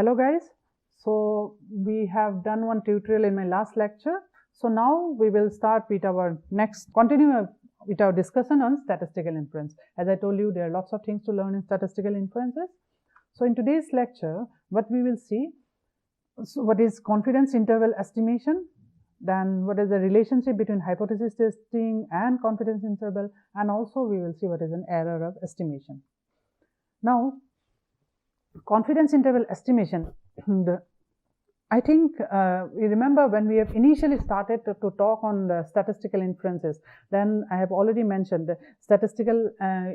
Hello guys, so we have done one tutorial in my last lecture. So now we will start with our continue with our discussion on statistical inference. As I told you, there are lots of things to learn in statistical inferences. So in today's lecture, what we will see, what is confidence interval estimation, then what is the relationship between hypothesis testing and confidence interval, and also we will see what is an error of estimation. Now, confidence interval estimation, I think you remember when we have initially started to talk on the statistical inferences, then I have already mentioned the statistical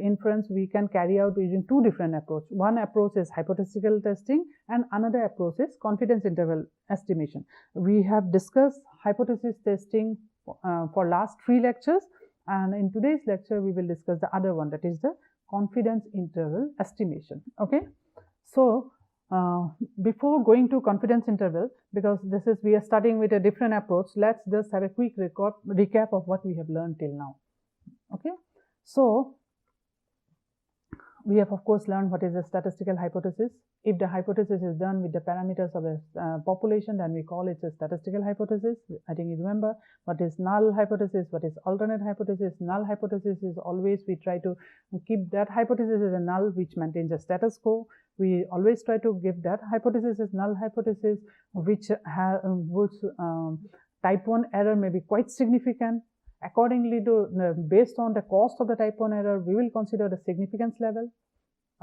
inference we can carry out using two different approaches. One approach is hypothetical testing and another approach is confidence interval estimation. We have discussed hypothesis testing for last 3 lectures, and in today's lecture we will discuss the other one, that is the confidence interval estimation. Okay. So, before going to confidence interval, because we are starting with a different approach, let's just have a quick recap of what we have learned till now. Okay. So, we have of course learned what is a statistical hypothesis. If the hypothesis is done with the parameters of a population, then we call it a statistical hypothesis. I think you remember what is null hypothesis, what is alternate hypothesis. Null hypothesis is always we try to keep that hypothesis as a null which maintains a status quo. We always try to give that hypothesis as null hypothesis which type 1 error may be quite significant. Accordingly, based on the cost of the type 1 error, we will consider the significance level.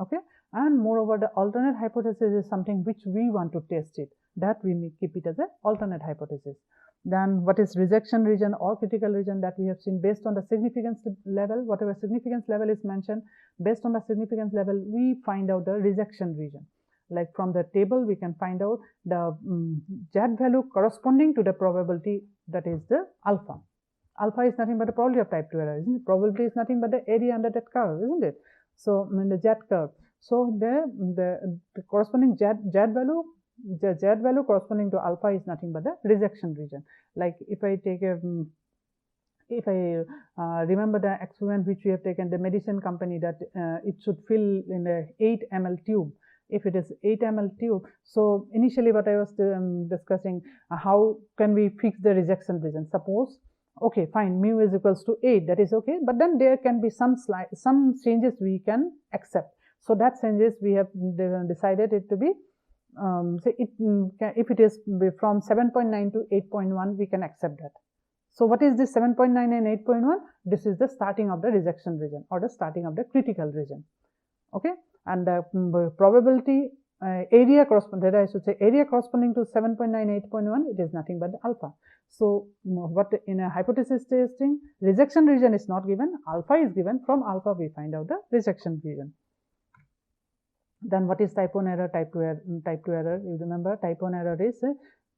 Okay, and moreover, the alternate hypothesis is something which we want to test it, that we may keep it as an alternate hypothesis. Then what is rejection region or critical region, that we have seen based on the significance level, whatever significance level is mentioned, based on the significance level, we find out the rejection region. Like from the table, we can find out the Z value corresponding to the probability, that is the alpha. Alpha is nothing but the probability of type 2 error, isn't it? Probability is nothing but the area under that curve, isn't it? So in the Z curve, so the corresponding Z value, the Z value corresponding to alpha is nothing but the rejection region. Like if I take a remember the experiment which we have taken, the medicine company, that it should fill in a 8 ml tube. If it is 8 ml tube, so initially what I was discussing, how can we fix the rejection region? Suppose, okay, fine, mu is equals to 8, that is okay, but then there can be some changes we can accept. So that changes we have decided it to be, say if it is from 7.9 to 8.1, we can accept that. So what is this 7.9 and 8.1? This is the starting of the rejection region or the starting of the critical region. Okay, and the probability area corresponding to 7.9, 8.1, it is nothing but the alpha. So what in a hypothesis testing, rejection region is not given, alpha is given. From alpha we find out the rejection region. Then what is type 1 error, type 2 error? You remember type 1 error is a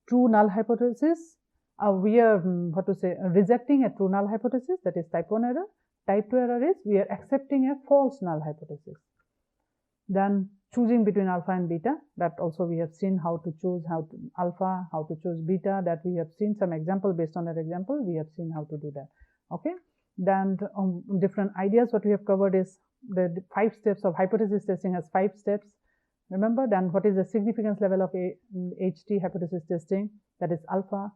true null hypothesis. We are rejecting a true null hypothesis, that is type 1 error. Type 2 error is we are accepting a false null hypothesis. Then choosing between alpha and beta, that also we have seen how to choose alpha, how to choose beta, that we have seen some example. Based on that example, we have seen how to do that. Okay, then different ideas what we have covered is the 5 steps of hypothesis testing has 5 steps. Remember, then what is the significance level of HT hypothesis testing, that is alpha.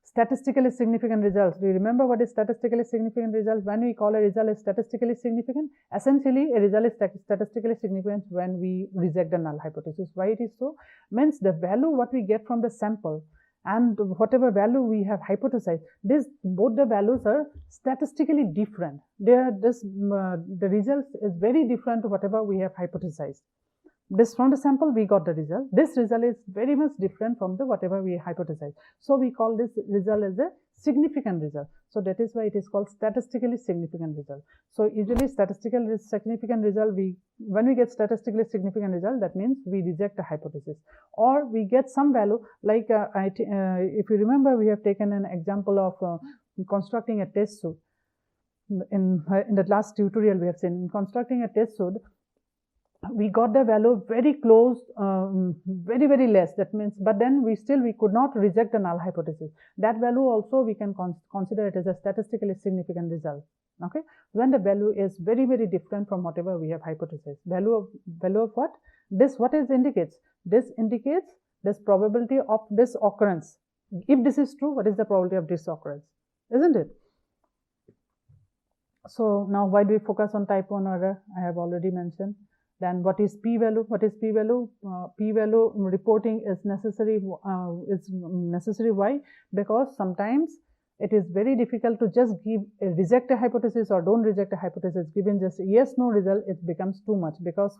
Statistically significant results. Do you remember what is statistically significant result? When we call a result is statistically significant, essentially a result is statistically significant when we reject the null hypothesis. Why it is so? Means the value what we get from the sample and whatever value we have hypothesized, both the values are statistically different. The result is very different to whatever we have hypothesized. This from the sample we got the result. This result is very much different from the whatever we hypothesized. So we call this result as a significant result. So that is why it is called statistically significant result. So usually statistically significant result, when we get statistically significant result, that means we reject the hypothesis, or we get some value. Like if you remember, we have taken an example of constructing a test suit. In the last tutorial we have seen, in constructing a test suit, we got the value very close, very less. That means, but then we could not reject the null hypothesis. That value also we can consider it as a statistically significant result. Okay, when the value is very different from whatever we have hypothesized. Value of what? This what it indicates? This indicates this probability of this occurrence. If this is true, what is the probability of this occurrence? Isn't it? So now why do we focus on type 1 error? I have already mentioned. Then what is p-value? What is p-value? P-value reporting is necessary. Why? Because sometimes it is very difficult to just reject a hypothesis or don't reject a hypothesis. Given just yes no result, it becomes too much, because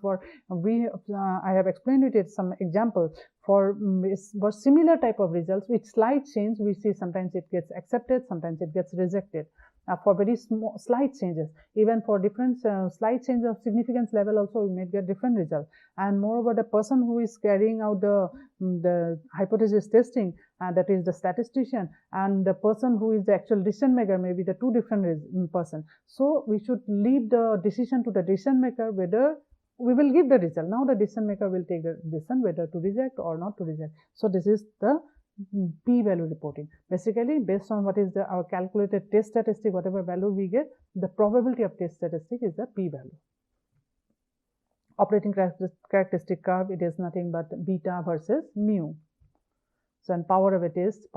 I have explained it some example for similar type of results with slight change. We see sometimes it gets accepted, sometimes it gets rejected. For very small slight changes, even for different slight change of significance level also, we may get different results. And moreover, the person who is carrying out the hypothesis testing, that is the statistician, and the person who is the actual decision maker may be the two different person. So we should leave the decision to the decision maker whether we will give the result. Now the decision maker will take the decision whether to reject or not to reject. So this is the p-value reporting. Basically, based on what is our calculated test statistic, whatever value we get, the probability of test statistic is the p-value. Operating characteristic curve, it is nothing but beta versus mu. So, and power of a test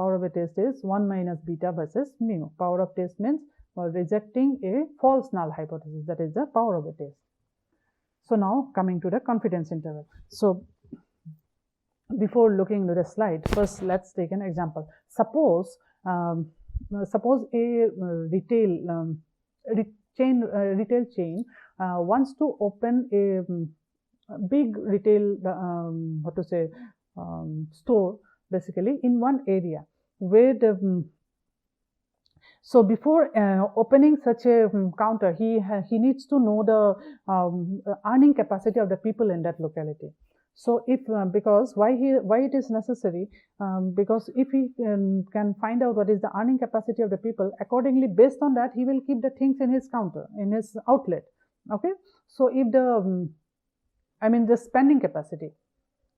is 1 minus beta versus mu. Power of test means rejecting a false null hypothesis. That is the power of a test. So now coming to the confidence interval. So before looking into the slide, first let's take an example. Suppose a retail chain wants to open a big retail store, basically in one area where the so before opening such a counter, he needs to know the earning capacity of the people in that locality. So if because why it is necessary, because if he can find out what is the earning capacity of the people, accordingly based on that he will keep the things in his counter, in his outlet. Okay, so if the the spending capacity,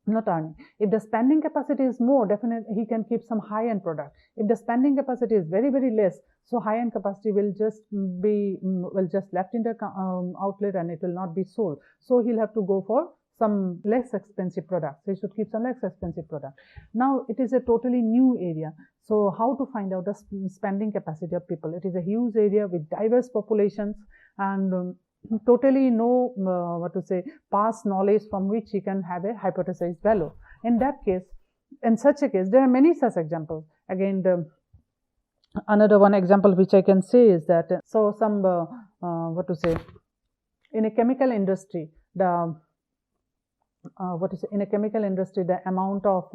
not earning, if the spending capacity is more, definitely he can keep some high-end product. If the spending capacity is very less, so high-end capacity will just left in the outlet and it will not be sold. So he'll have to go for some less expensive products. They should keep some less expensive product. Now it is a totally new area. So how to find out the spending capacity of people? It is a huge area with diverse populations and totally no past knowledge from which he can have a hypothesized value. In that case, in such a case, there are many such examples. Again, another one example which I can say is that in a chemical industry, the amount of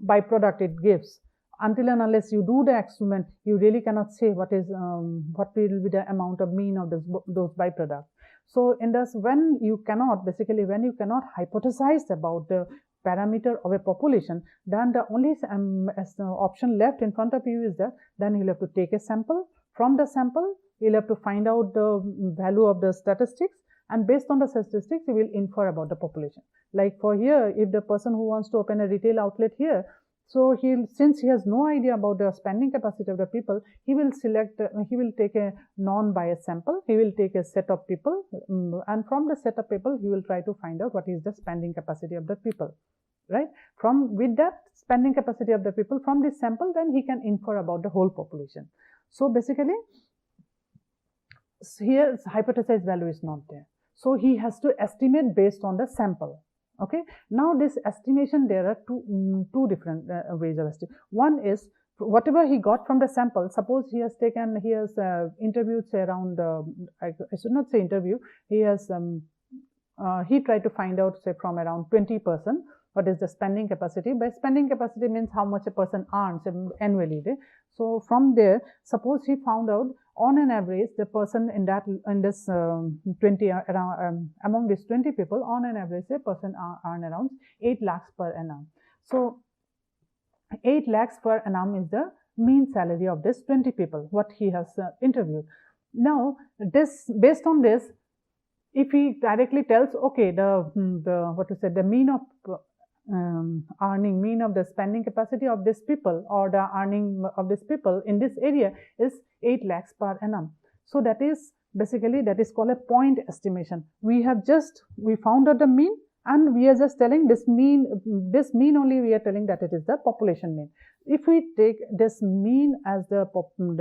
byproduct it gives, until and unless you do the experiment, you really cannot say what will be the amount of mean of those byproducts. So in this, when you cannot hypothesize about the parameter of a population, then the only option left in front of you is that then you'll have to take a sample. From the sample, you'll have to find out the value of the statistics, and based on the statistics, you will infer about the population. Like for here, if the person who wants to open a retail outlet here, so since he has no idea about the spending capacity of the people, he will take a non-biased sample. He will take a set of people, and from the set of people, he will try to find out what is the spending capacity of the people, right? With that spending capacity of the people from this sample, then he can infer about the whole population. So basically, here hypothesized value is not there. So he has to estimate based on the sample. Okay. Now this estimation, there are two different ways of estimation. One is whatever he got from the sample. Suppose he has interviewed, say around I should not say interview. He tried to find out, say, from around 20% what is the spending capacity. By spending capacity means how much a person earns annually. So from there, suppose he found out on an average the person among these 20 people, on an average a person earn around 8 lakhs per annum. So 8 lakhs per annum is the mean salary of this 20 people what he has interviewed. Now based on this, if he directly tells, okay, the mean of mean of the spending capacity of this people, or the earning of this people in this area is 8 lakhs per annum. So that is Basically, that is called a point estimation. We found out the mean, and we are just telling this mean only we are telling that it is the population mean. If we take this mean as the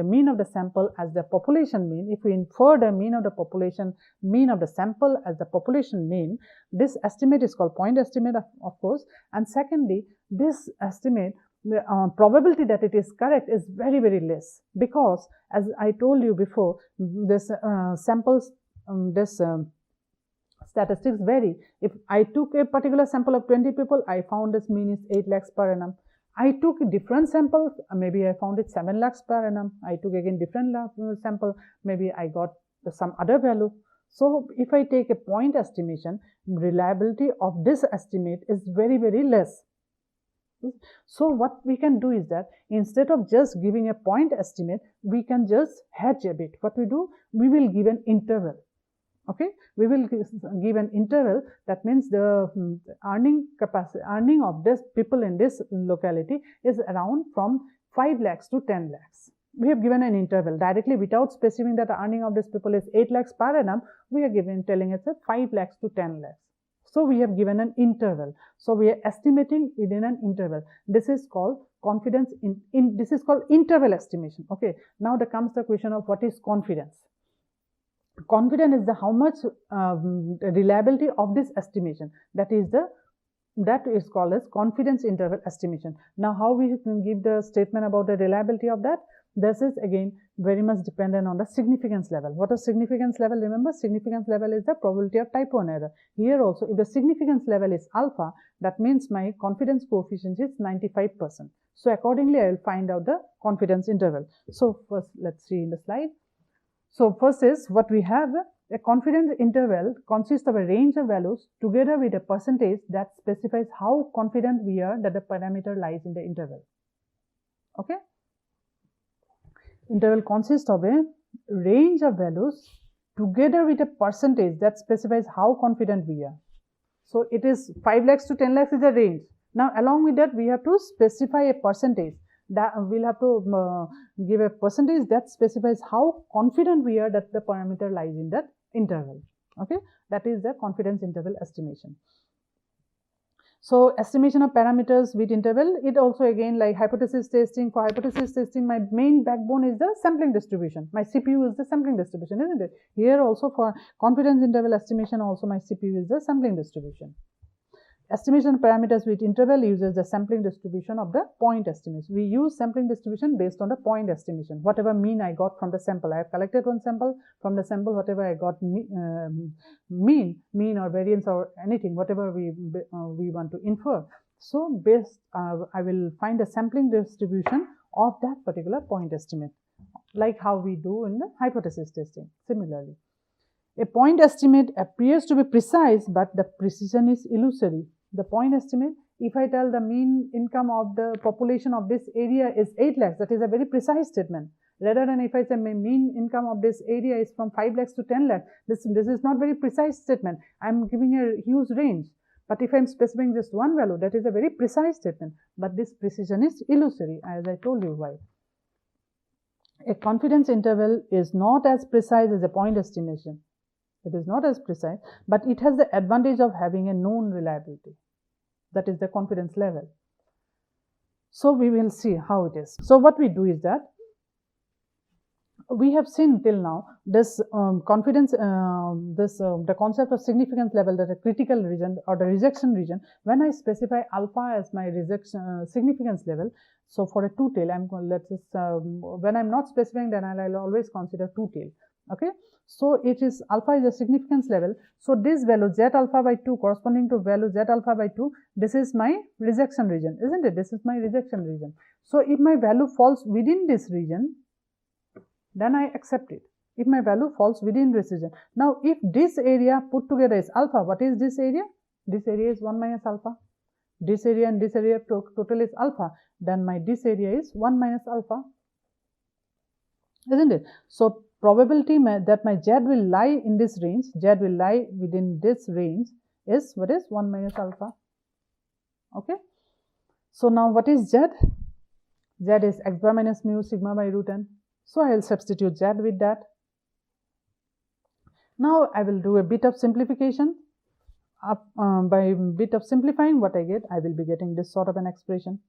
mean of the sample as the population mean, if we infer the mean of the population, mean of the sample as the population mean, this estimate is called point estimate, of course. And secondly, this estimate, the probability that it is correct is very, very less, because as I told you before, this samples, statistics vary. If I took a particular sample of 20 people, I found this mean is 8 lakhs per annum. I took a different sample, maybe I found it 7 lakhs per annum. I took again different sample, maybe I got some other value. So if I take a point estimation, reliability of this estimate is very, very less. So what we can do is that instead of just giving a point estimate, we can just hedge a bit. What we do, we will give an interval. Okay, we will give an interval. That means the earning of this people in this locality is around from 5 lakhs to 10 lakhs. We have given an interval directly without specifying that the earning of this people is 8 lakhs per annum. We are telling it 5 lakhs to 10 lakhs. So we have given an interval. So we are estimating within an interval. This is called confidence this is called interval estimation. Okay. Now there comes the question of what is confidence. Confidence is the how much reliability of this estimation. That is called as confidence interval estimation. Now how we can give the statement about the reliability of that? This is again very much dependent on the significance level. What is significance level? Remember, significance level is the probability of type 1 error. Here also, if the significance level is alpha, that means my confidence coefficient is 95%. So accordingly, I will find out the confidence interval. So first, let's see in the slide. So first is what we have. A confidence interval consists of a range of values together with a percentage that specifies how confident we are that the parameter lies in the interval. Okay. Interval consists of a range of values together with a percentage that specifies how confident we are. So it is 5 lakhs to 10 lakhs is a range. Now along with that, we have to specify a percentage. That we'll have to give a percentage that specifies how confident we are that the parameter lies in that interval. Okay, that is the confidence interval estimation. So estimation of parameters with interval, it also again like hypothesis testing. For hypothesis testing, my main backbone is the sampling distribution. My CPU is the sampling distribution, isn't it? Here also for confidence interval estimation, also my CPU is the sampling distribution. Estimation parameters with interval uses the sampling distribution of the point estimates. We use sampling distribution based on the point estimation. Whatever mean I got from the sample, I have collected one sample. From the sample, whatever I got mean or variance or anything, whatever we want to infer. So I will find a sampling distribution of that particular point estimate, like how we do in the hypothesis testing. Similarly, a point estimate appears to be precise, but the precision is illusory. The point estimate, if I tell the mean income of the population of this area is 8 lakhs, that is a very precise statement. Rather than if I say my mean income of this area is from 5 lakhs to 10 lakhs, this is not very precise statement. I am giving a huge range. But if I am specifying just one value, that is a very precise statement. But this precision is illusory, as I told you why. A confidence interval is not as precise as a point estimation. It is not as precise, but it has the advantage of having a known reliability. That is the confidence level. So we will see how it is. So what we do is that we have seen till now this confidence, the concept of significance level, that a critical region or the rejection region. When I specify alpha as my rejection significance level, so for a two-tail, when I'm not specifying, then I'll always consider two-tail. Okay, so it is alpha is a significance level. So this value z alpha by 2 corresponding to value z alpha by 2, this is my rejection region, isn't it? This is my rejection region. So if my value falls within this region, then I accept it. If my value falls within this region. Now if this area put together is alpha, what is this area? This area is 1 minus alpha. This area and this area total is alpha. Then my this area is 1 minus alpha, isn't it? So probability that my z will lie in this range, z will lie within this range is what is 1 minus alpha. Okay. So now what is z? Z is x bar minus mu sigma by root n. So I will substitute z with that. Now I will do a bit of simplification. By bit of simplifying, what I get, I will be getting this sort of an expression.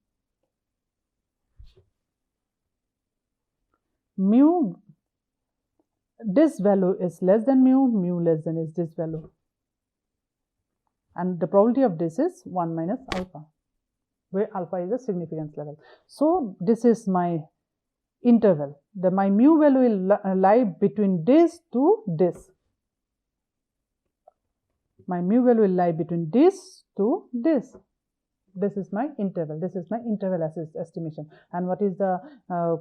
Mu, this value is less than mu, mu less than is this value. And the probability of this is 1 minus alpha, where alpha is a significance level. So this is my interval. My mu value will lie between this to this. My mu value will lie between this to this. This is my interval. This is my interval estimation. And what is the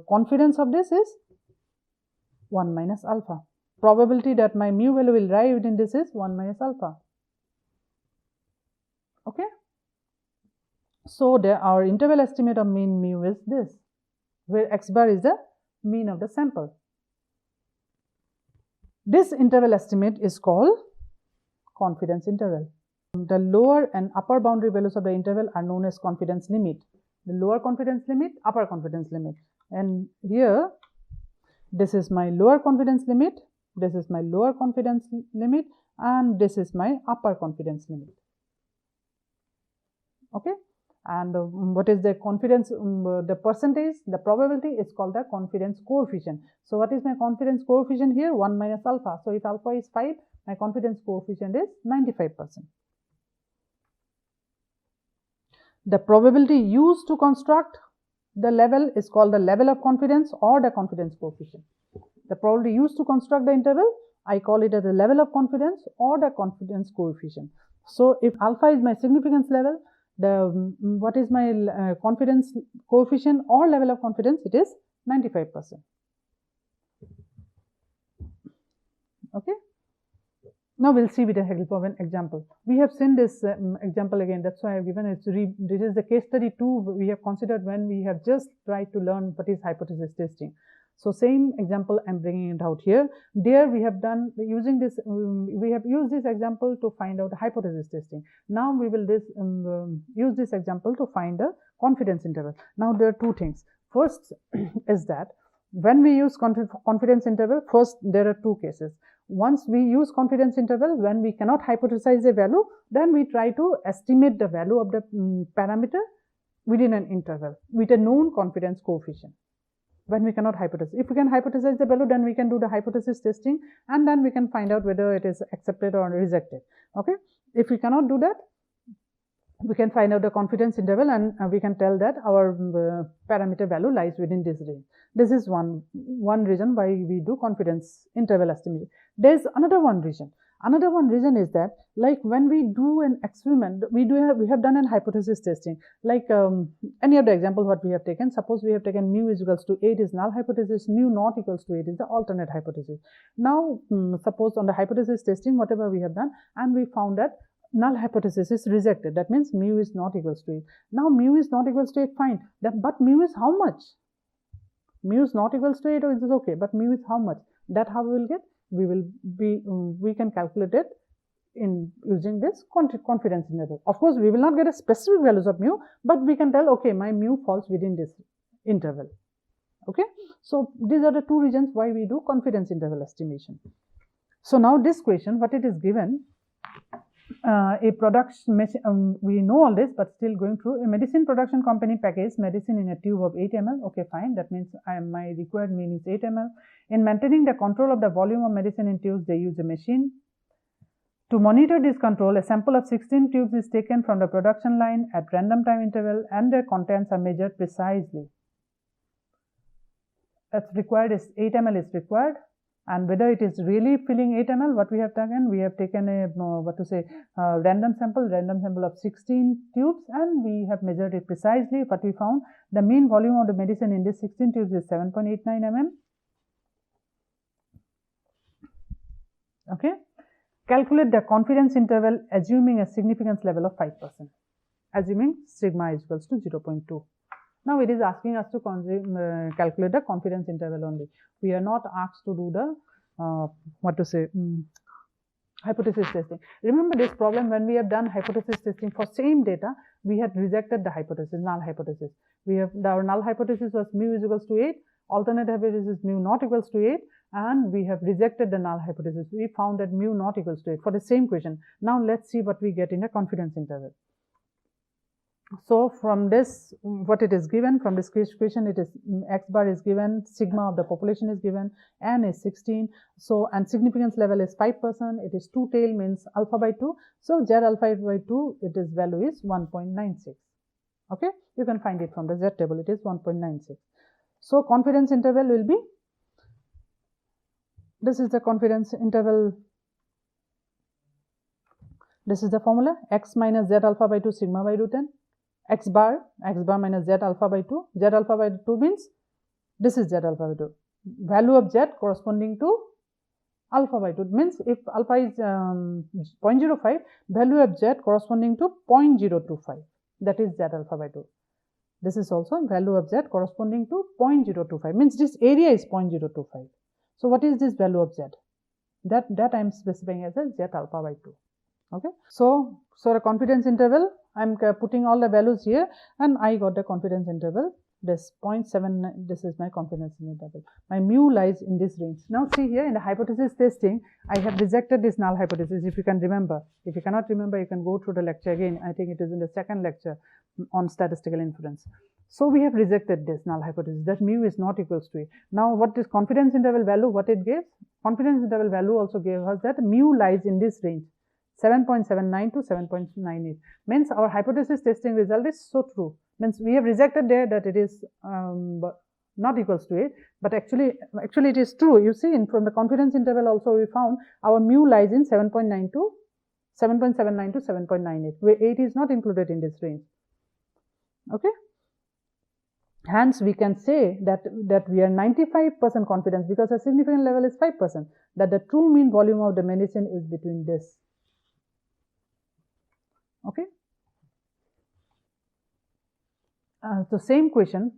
confidence of this is 1 minus alpha. Probability that my mu value will lie within this is 1 minus alpha. Okay. So our interval estimate of mean mu is this, where x bar is the mean of the sample. This interval estimate is called confidence interval. The lower and upper boundary values of the interval are known as confidence limit. The lower confidence limit, upper confidence limit. And here, this is my lower confidence limit, this is my lower confidence limit, and this is my upper confidence limit. Okay. And what is the confidence, the percentage, the probability is called the confidence coefficient. So what is my confidence coefficient here? 1 minus alpha. So if alpha is 5, my confidence coefficient is 95%. The probability used to construct the level is called the level of confidence or the confidence coefficient. The probability used to construct the interval, I call it as the level of confidence or the confidence coefficient. So if alpha is my significance level, what is my confidence coefficient or level of confidence? It is 95%. Okay. Now we'll see with the help of an example. We have seen this example again. That's why I have given it. This is the case study 2 we have considered when we have just tried to learn what is hypothesis testing. So same example I'm bringing it out here. There we have done using this. We have used this example to find out hypothesis testing. Now we will use this example to find the confidence interval. Now there are two things. First is that when we use confidence interval, first there are two cases. Once we use confidence interval, when we cannot hypothesize a value, then we try to estimate the value of the parameter within an interval with a known confidence coefficient. When we cannot hypothesize. If we can hypothesize the value, then we can do the hypothesis testing and then we can find out whether it is accepted or rejected. Okay. If we cannot do that, we can find out the confidence interval and we can tell that our parameter value lies within this range. This is one reason why we do confidence interval estimation. There is another one reason. Another one reason is that, like when we do an experiment, we have done an hypothesis testing. Like any of the example what we have taken. Suppose we have taken mu is equals to 8 is null hypothesis, mu not equals to 8 is the alternate hypothesis. Now suppose on the hypothesis testing, whatever we have done, and we found that null hypothesis is rejected. That means mu is not equals to 8. Now mu is not equals to 8, fine. But mu is how much? Mu is not equals to 8, or it is okay. But mu is how much? That how we will get? We can calculate it in using this confidence interval. Of course, we will not get a specific values of mu, but we can tell, okay, my mu falls within this interval. Okay. So these are the two reasons why we do confidence interval estimation. So now this question, what it is given, a production, we know all this, but still going through. A medicine production company packaged medicine in a tube of 8 ml. Okay, fine. That means my required mean is 8 ml. In maintaining the control of the volume of medicine in tubes, they use a machine. To monitor this control, a sample of 16 tubes is taken from the production line at random time interval and their contents are measured precisely. That's required is 8 ml is required. And whether it is really filling 8 ml, what we have taken a random sample of 16 tubes, and we have measured it precisely. What we found, the mean volume of the medicine in this 16 tubes is 7.89 mm. Okay. Calculate the confidence interval assuming a significance level of 5%, assuming sigma is equals to 0.2. Now it is asking us to calculate the confidence interval only. We are not asked to do the hypothesis testing. Remember this problem, when we have done hypothesis testing for same data, we had rejected the hypothesis, null hypothesis. Our null hypothesis was mu is equals to 8, alternate hypothesis is mu not equals to 8, and we have rejected the null hypothesis. We found that mu not equals to 8 for the same question. Now let's see what we get in a confidence interval. So from this, what it is given from this question, it is x bar is given, sigma of the population is given, n is 16. So and significance level is 5%. It is 2 tail, means alpha by 2. So z alpha by 2, it is value is 1.96. Okay, you can find it from the z table. It is 1.96. So confidence interval will be, this is the confidence interval. This is the formula: x minus z alpha by 2 sigma by root n. X bar minus z alpha by 2. Z alpha by 2 means this is z alpha by 2. Value of z corresponding to alpha by 2 means if alpha is 0.05, value of z corresponding to 0.025. That is z alpha by 2. This is also value of z corresponding to 0.025, means this area is 0.025. So what is this value of z? That I am specifying as a z alpha by 2. Okay. So the confidence interval, I am putting all the values here, and I got the confidence interval, this 0.79. This is my confidence interval. My mu lies in this range. Now see here, in the hypothesis testing, I have rejected this null hypothesis. If you can remember, if you cannot remember, you can go through the lecture again. I think it is in the second lecture on statistical inference. So we have rejected this null hypothesis, that mu is not equals to 8. Now what is confidence interval value? What it gives? Confidence interval value also gave us that mu lies in this range, 7.79 to 7.98. Means our hypothesis testing result is so true. Means we have rejected there that it is not equals to 8, but actually it is true. You see, from the confidence interval also we found our mu lies in 7.79 to 7.98, where 8 is not included in this range. Okay. Hence, we can say that we are 95% confidence, because the significant level is 5%, that the true mean volume of the medicine is between this. Okay. The same question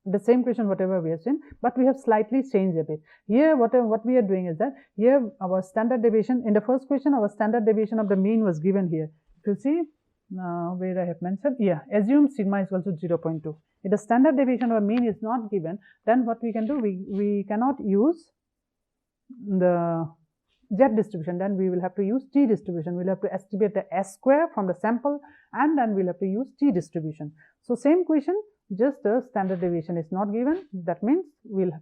whatever we have seen, but we have slightly changed a bit. Here what we are doing is that here our standard deviation, in the first question our standard deviation of the mean was given here. If you see where I have mentioned, assume sigma is equal to 0.2. If the standard deviation of a mean is not given, then what we can do, we cannot use the z distribution, then we will have to use t distribution. We'll have to estimate the s square from the sample, and then we'll have to use t distribution. So same question, just the standard deviation is not given. That means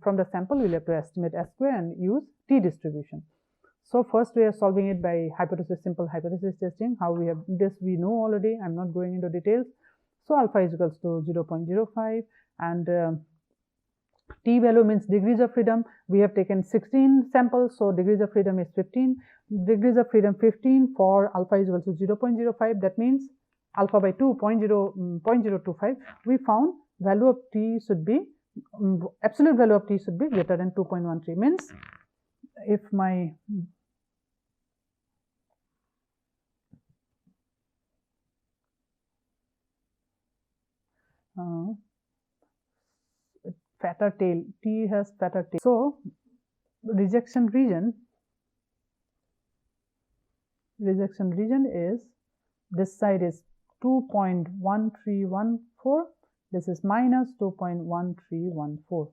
from the sample we'll have to estimate s square and use t distribution. So first we are solving it by simple hypothesis testing. How we have this we know already. I'm not going into details. So alpha is equals to 0.05, and t value means degrees of freedom. We have taken 16 samples, so degrees of freedom is 15. Degrees of freedom 15 for alpha is equal to 0.05. That means alpha by 2, 0.025. We found value of t should be, absolute value of t should be greater than 2.13. Means if my fatter tail, t has fatter tail. So rejection region is, this side is 2.1314, this is minus 2.1314.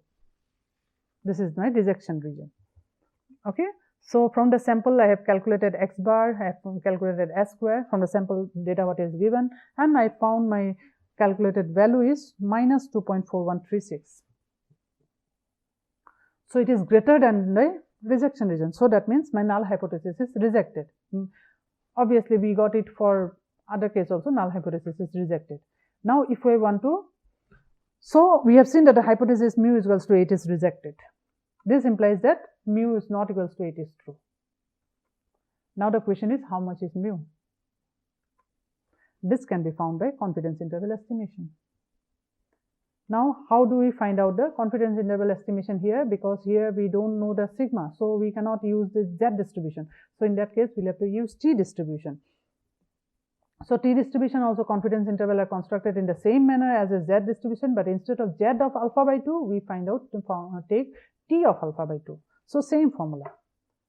This is my rejection region. Okay. So from the sample I have calculated x bar, I have calculated s square from the sample data what is given, and I found my calculated value is minus 2.4136. So it is greater than the rejection region. So that means my null hypothesis is rejected. Obviously we got it for other case also, null hypothesis is rejected. Now if we want to, so we have seen that the hypothesis mu is equals to 8 is rejected. This implies that mu is not equals to 8 is true. Now the question is, how much is mu? This can be found by confidence interval estimation. Now how do we find out the confidence interval estimation here? Because here we don't know the sigma, so we cannot use this z distribution. So in that case we'll have to use t distribution. So t distribution also confidence interval are constructed in the same manner as a z distribution, but instead of z of alpha by 2, we find out to take t of alpha by 2. So same formula.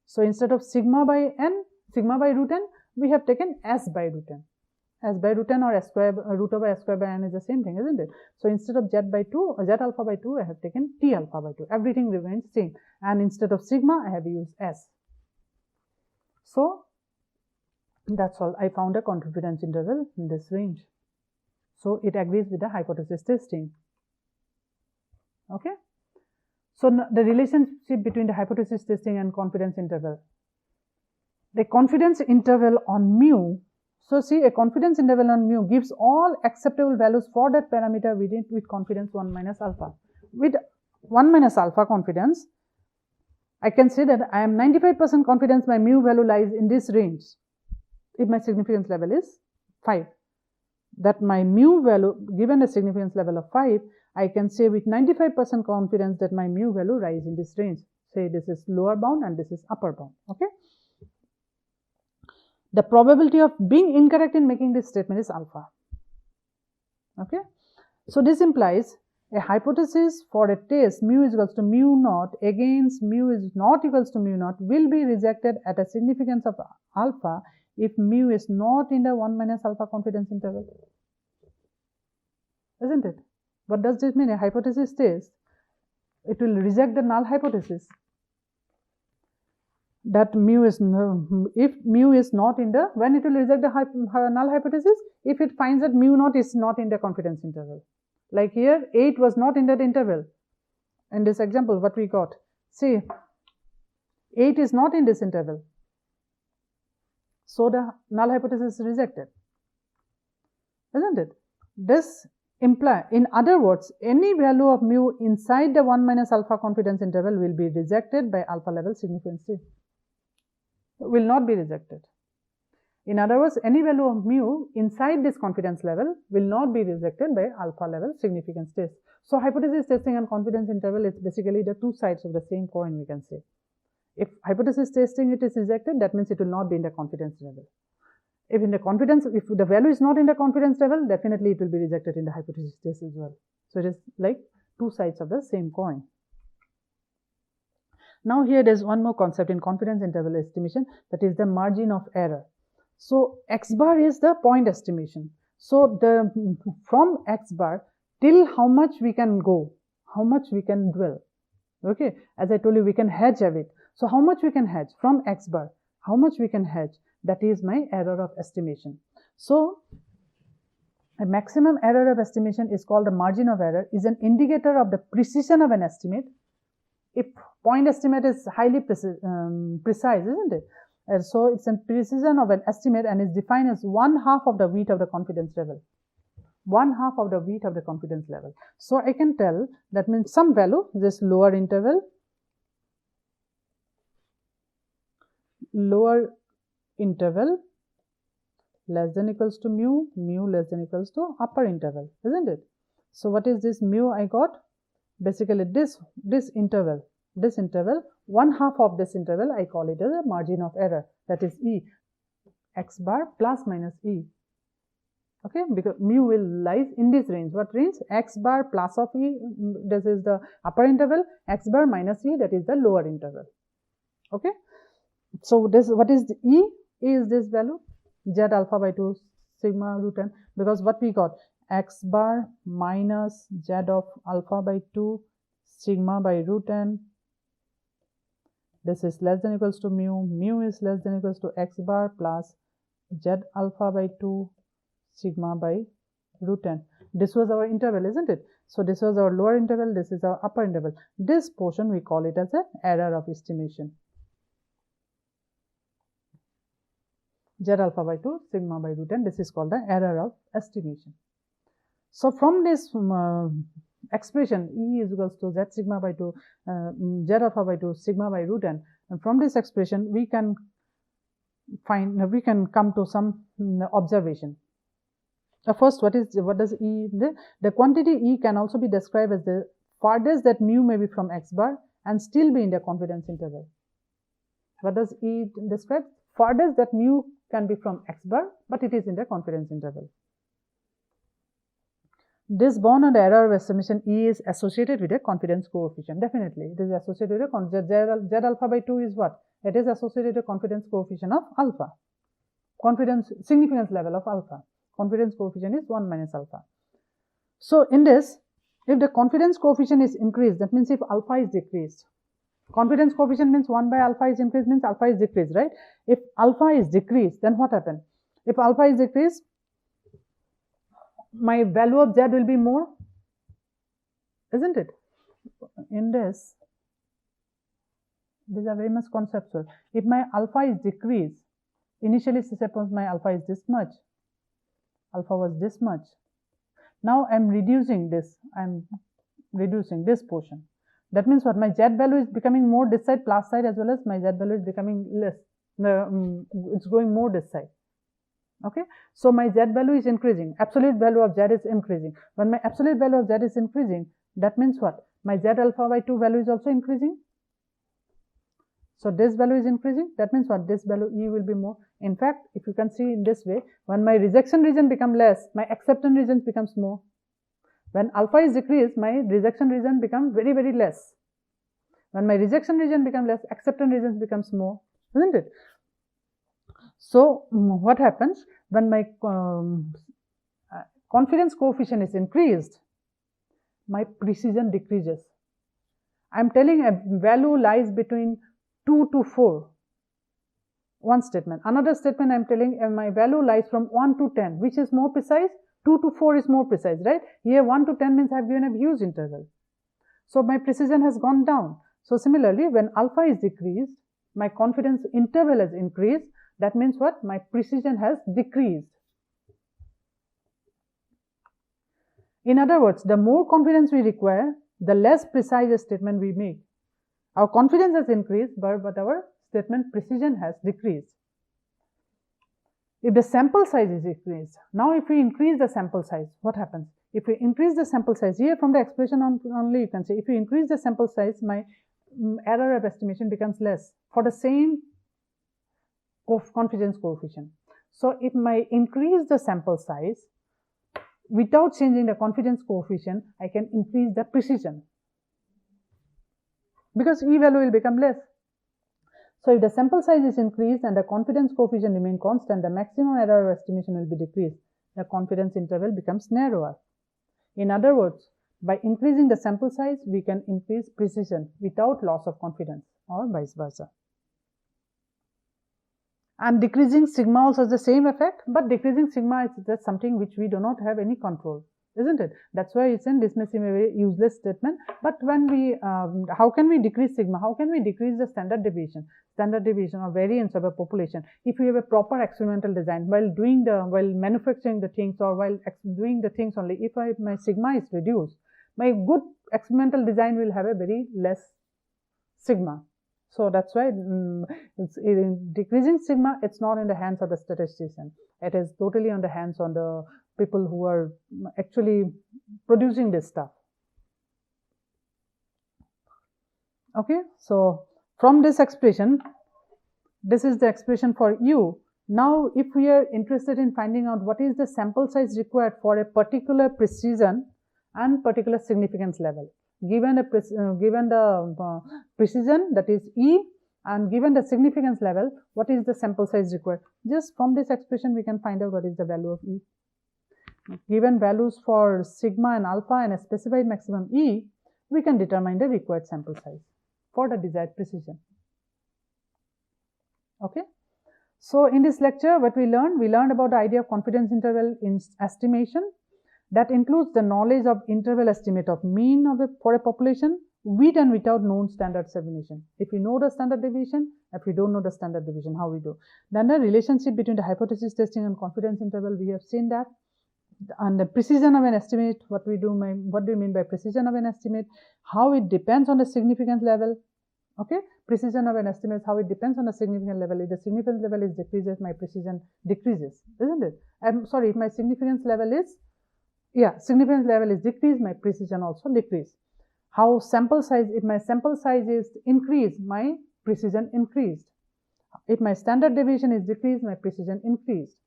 So instead of sigma by n, sigma by root n, we have taken s by root n. S by root n or S square root over S square by n is the same thing, isn't it? So instead of Z alpha by 2, I have taken T alpha by 2. Everything remains same. And instead of sigma, I have used S. So that's all. I found a confidence interval in this range. So it agrees with the hypothesis testing. Okay. So the relationship between the hypothesis testing and confidence interval. The confidence interval on mu. So see, a confidence interval on mu gives all acceptable values for that parameter within with confidence 1 minus alpha. With 1 minus alpha confidence, I can say that I am 95% confidence my mu value lies in this range. If my significance level is 5, that my mu value given a significance level of 5, I can say with 95% confidence that my mu value lies in this range. Say this is lower bound and this is upper bound. Okay. The probability of being incorrect in making this statement is alpha. Okay. So this implies a hypothesis for a test mu is equals to mu naught against mu is not equals to mu naught will be rejected at a significance of alpha if mu is not in the 1 minus alpha confidence interval. Isn't it? What does this mean? A hypothesis test, it will reject the null hypothesis. That mu is, if mu is not in the, when it will reject the null hypothesis, if it finds that mu naught is not in the confidence interval. Like here, 8 was not in that interval. In this example, what we got? See, 8 is not in this interval. So the null hypothesis is rejected. Isn't it? This implies, in other words, any value of mu inside the 1 minus alpha confidence interval will be rejected by alpha level significance test. Will not be rejected. In other words, any value of mu inside this confidence level will not be rejected by alpha level significance test. So hypothesis testing and confidence interval is basically the two sides of the same coin, we can say. If hypothesis testing it is rejected, that means it will not be in the confidence level. If in the confidence, if the value is not in the confidence level, definitely it will be rejected in the hypothesis test as well. So it is like two sides of the same coin. Now here there is one more concept in confidence interval estimation, that is the margin of error. So x bar is the point estimation. So from x bar till how much we can go, how much we can dwell. Okay, as I told you, we can hedge a bit. So how much we can hedge from x bar, how much we can hedge, that is my error of estimation. So a maximum error of estimation is called the margin of error, is an indicator of the precision of an estimate. If point estimate is highly precise, isn't it? So it's a precision of an estimate and is defined as 1/2 of the weight of the confidence level. 1/2 of the weight of the confidence level. So I can tell that means some value, this lower interval less than equals to mu, mu less than equals to upper interval, isn't it? So what is this mu I got? Basically this interval, 1/2 of this interval, I call it as a margin of error, that is E, x bar plus minus E. Okay, because mu will lies in this range. What range? X bar plus of E, this is the upper interval, x bar minus E, that is the lower interval. Okay, so this, what is the E? E is this value, Z alpha by 2 sigma root n, because what we got? X bar minus Z of alpha by 2 sigma by root n. This is less than equals to mu, mu is less than equals to x bar plus Z alpha by 2 sigma by root n. This was our interval, isn't it? So this was our lower interval, this is our upper interval. This portion we call it as an error of estimation. Z alpha by 2 sigma by root n, this is called the error of estimation. So from this expression, E is equals to Z sigma by 2, Z alpha by 2 sigma by root n, and from this expression we can come to some observation. First, what does E? The quantity E can also be described as the farthest that mu may be from x bar and still be in the confidence interval. What does E describe? Farthest that mu can be from x bar, but it is in the confidence interval. This bound error of estimation E is associated with a confidence coefficient. Definitely, it is associated with a Z alpha by 2 is what? It is associated with a confidence coefficient of alpha. Confidence significance level of alpha. confidence coefficient is 1 minus alpha. So in this, if the confidence coefficient is increased, that means if alpha is decreased. Confidence coefficient means 1 by alpha is increased, means alpha is decreased, right? If alpha is decreased, then what happens? If alpha is decreased, my value of z will be more, isn't it? In this, these are very much conceptual. If my alpha is decreased, initially suppose my alpha is this much, alpha was this much. Now I am reducing this, I am reducing this portion. That means what? My z value is becoming more this side, plus side, as well as my z value is becoming less. It's going more this side. Okay, so my z value is increasing, absolute value of z is increasing. When my absolute value of z is increasing, that means what? My z alpha by 2 value is also increasing. So this value is increasing, that means what? This value E will be more. In fact, if you can see in this way, when my rejection region becomes less, my acceptance region becomes more. When alpha is decreased, my rejection region becomes very, very less. When my rejection region becomes less, acceptance region becomes more, isn't it? So what happens when my confidence coefficient is increased? My precision decreases. I am telling a value lies between 2 to 4. One statement. Another statement I am telling my value lies from 1 to 10. Which is more precise? 2 to 4 is more precise, right? Here 1 to 10 means I have given a huge interval. So my precision has gone down. So similarly, when alpha is decreased, my confidence interval has increased. That means what? My precision has decreased. In other words, the more confidence we require, the less precise a statement we make. Our confidence has increased, but our statement precision has decreased. If the sample size is increased, now if we increase the sample size, what happens? If we increase the sample size, here from the expression only you can say, if we increase the sample size, my error of estimation becomes less for the same confidence coefficient. So if I increase the sample size without changing the confidence coefficient, I can increase the precision because E value will become less. So if the sample size is increased and the confidence coefficient remain constant, the maximum error of estimation will be decreased. The confidence interval becomes narrower. In other words, by increasing the sample size, we can increase precision without loss of confidence, or vice versa. And decreasing sigma also has the same effect, but decreasing sigma is just something which we do not have any control, isn't it? That's why it's in dismissive, a very useless statement. But when we, how can we decrease sigma? How can we decrease the standard deviation or variance of a population? If we have a proper experimental design while manufacturing the things or while doing the things only, if my sigma is reduced, my good experimental design will have a very less sigma. So that's why decreasing sigma, it's not in the hands of the statistician. It is totally on the hands of the people who are actually producing this stuff. Okay, so from this expression, this is the expression for U. Now, if we are interested in finding out what is the sample size required for a particular precision and particular significance level, given the precision, that is E, and given the significance level, what is the sample size required? Just from this expression, we can find out what is the value of E. Given values for sigma and alpha and a specified maximum E, we can determine the required sample size for the desired precision. Okay. So in this lecture, what we learned about the idea of confidence interval in estimation. That includes the knowledge of interval estimate of mean for a population with and without known standard deviation. If we know the standard deviation, if we don't know the standard deviation, how we do. Then the relationship between the hypothesis testing and confidence interval, we have seen that. And the precision of an estimate, what do you mean by precision of an estimate? How it depends on the significance level. Okay, precision of an estimate, how it depends on the significance level. If the significance level is decreases, my precision decreases, isn't it? I'm sorry, if my significance level is decreased, my precision also decrease. How sample size, if my sample size is increased, my precision increased. If my standard deviation is decreased, my precision increased.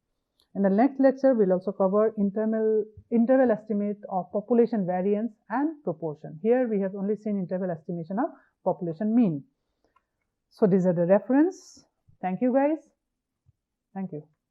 In the next lecture, we'll also cover interval estimate of population variance and proportion. Here we have only seen interval estimation of population mean. So these are the reference. Thank you guys. Thank you.